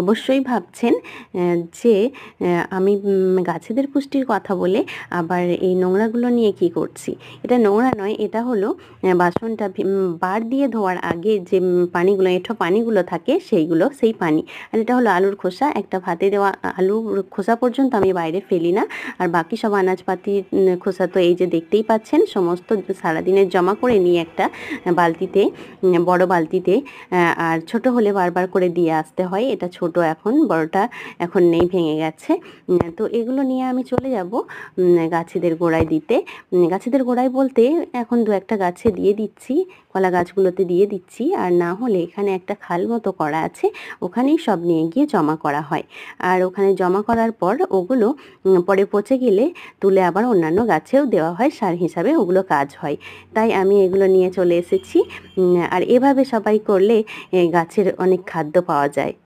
অবশ্যই ভাবছেন যে আমি গাছেদের পুষ্টির কথা বলে আবার এই নোংরাগুলো নিয়ে কি করছি। এটা নোংরা নয়, এটা হলো বাসনটা বার দিয়ে ধোয়ার আগে যে পানিগুলো, এঁঠো পানিগুলো থাকে সেইগুলো, সেই পানি। আর এটা হলো আলুর খোসা, একটা ভাতে দেওয়া আলুর খোসা পর্যন্ত আমি বাইরে ফেলি না। আর বাকি সব আনাজপাতির খোসা তো এই যে দেখতেই পাচ্ছেন, সমস্ত সারাদিনের জমা করে নিয়ে একটা বালতিতে, বড় বালতিতে, আর ছোট হলে বারবার করে দিয়ে আসতে হয়। এটা ছোট, এখন বড়টা এখন নেই, ভেঙে গেছে। তো এগুলো নিয়ে আমি চলে যাব গাছেদের গোড়ায় দিতে। গাছেদের গোড়ায় বলতে এখন দু একটা গাছে দিয়ে দিচ্ছি, কলা গাছগুলোতে দিয়ে দিচ্ছি। আর না হলে এখানে একটা খাল মতো করা আছে, ওখানেই সব নিয়ে গিয়ে জমা করা হয়। আর ওখানে জমা করার পর ওগুলো পরে পচে গেলে তুলে আবার অন্যান্য গাছেও দেওয়া হয়, সার হিসাবে ওগুলো কাজ হয়। তাই আমি এগুলো নিয়ে চলে এসেছি। আর এভাবে সবাই করলে গাছের অনেক খাদ্য পাওয়া যায়।